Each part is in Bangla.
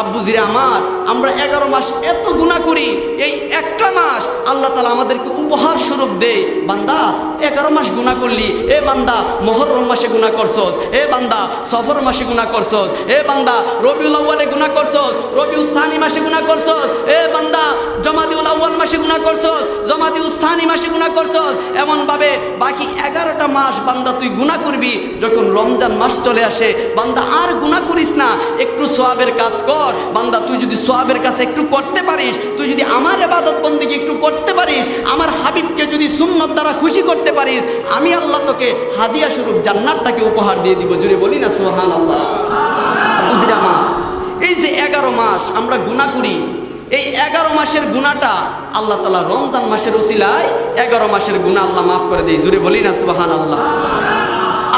আব্বুজিরে আমার, আমরা 11 মাস এত গুনাহ করি, এই একটা মাস আল্লাহ তাআলা আমাদেরকে উপহার স্বরূপ দেয়, বান্দা 11 মাস গুনাহ করলি, এ বান্দা মুহররম মাসে গুনাহ করছস, এ বান্দা সফর মাসে গুনাহ করছস, এ বান্দা রবিউল আউয়ালে গুনাহ করছস, রবিউল সানি মাসে গুনাহ করছস, এ বান্দা জমাদিউল আউয়াল মাসে গুনাহ করছস, জমাদিউল সানি মাসে গুনাহ করছস। এমন ভাবে বাকি 11টা মাস বান্দা তুই গুনাহ করবি। যখন রমজান মাস চলে আসে, বান্দা আর গুনাহ করিস না, একটু সওয়াবের কাজ কর। বান্দা তুই যদি সওয়াবের কাজ একটু করতে পারিস, তুই যদি আমার ইবাদত বন্দেগী একটু করতে পারিস, আমার হাবিবকে যদি সুন্নত দ্বারা খুশি করতে পারিস, আমি আল্লাহ তোকে হাদিয়া স্বরূপ জান্নাতটাকে উপহার দিয়ে দিব। জুড়ে বলি না সুবহানাল্লাহ। বুঝিরা মা, এই যে 11 মাস আমরা গুনাহ করি, এই 11 মাসের গুনাহটা আল্লাহ তাআলা রমজান মাসের উসিলায় 11 মাসের গুনাহ আল্লাহ মাফ করে দেয়। জুড়ে বলি না সুবহানাল্লাহ।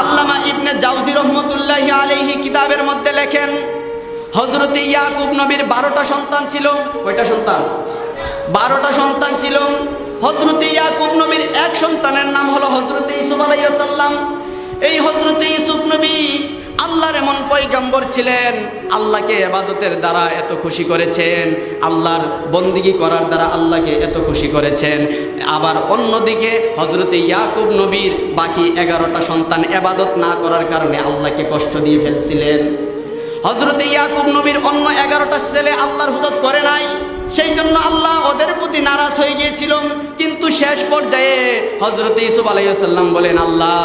আল্লামা ইবনে জাওজি রহমতুল্লাহি আলাইহি কিতাবের মধ্যে লেখেন, হযরত ইয়াকুব নবীর 12টা সন্তান ছিল। কয়টা সন্তান? 12টা সন্তান ছিল। হযরত ইয়াকুব নবীর এক সন্তানের নাম হলো হযরত ইউসুফ আলাইহিস সালাম। এই হযরত ইউসুফ নবী আল্লাহর এমন পয়গম্বর ছিলেন, আল্লাহকে ইবাদতের দ্বারা এত খুশি করেছেন, আল্লাহর বন্দেগী করার দ্বারা আল্লাহকে এত খুশি করেছেন। আবার অন্যদিকে হযরত ইয়াকুব নবীর বাকি 11টা সন্তান ইবাদত না করার কারণে আল্লাহকে কষ্ট দিয়ে ফেলছিলেন। হযরত ইয়াকুব নবীর অন্য 11টা ছেলে আল্লাহর হুদত করে নাই, সেই জন্য আল্লাহ ওদের প্রতি নারাজ হয়ে গিয়েছিল। কিন্তু শেষ পর্যায়ে হযরত ইউসুফ আলাইহিস সালাম বলেন, আল্লাহ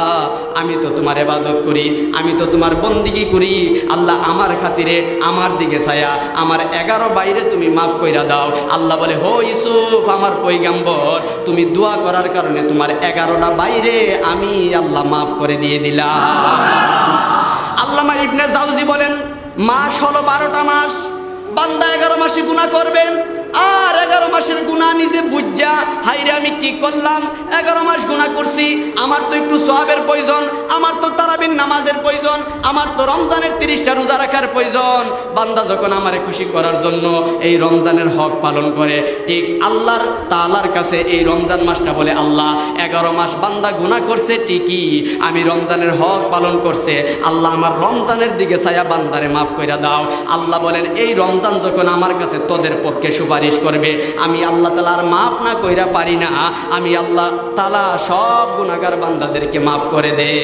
আমি তো তোমার ইবাদত করি, আমি তো তোমার বন্দেগী করি, আল্লাহ আমার খাতিরে আমার দিকে ছায়া, আমার 11 বাইরে তুমি মাফ কইরা দাও। আল্লাহ বলে, হো ইউসুফ আমার পয়গম্বর, তুমি দোয়া করার কারণে তোমার 11টা বাইরে আমি আল্লাহ মাফ করে দিয়ে দিলাম। আল্লামা ইবনে জাওজি বলেন, মাস হলো 12টা মাস, বান্দা 11 মাসে গুনাহ করবে, আর 11 মাসের গুনাহ নিজে বুঝা, হাইরে আমি কি করলাম, 11 মাস গুনাহ করছি, আমার তো একটু সওয়াবের প্রয়োজন, আমার তো তারাবির নামাজের প্রয়োজন, আমার তো রমজানের 30টা রোজা রাখার প্রয়োজন। বান্দা যখন আমারে খুশি করার জন্য এই রমজানের হক পালন করে, ঠিক আল্লাহর তাআলার কাছে এই রমজান মাসটা বলে, আল্লাহ 11 মাস বান্দা গুনাহ করছে ঠিকই, আমি রমজানের হক পালন করছে, আল্লাহ আমার রমজানের দিকে ছায়া বান্দারে মাফ কইরা দাও। আল্লাহ বলেন, এই রমজান যখন আমার কাছে তোদের পক্ষে সুপারিশ করবে, আমি আল্লাহ তাআলা আর মাফ না কইরা পারি না, আমি আল্লাহ তাআলা সব গুনাহগার বান্দাদেরকে মাফ করে দেই।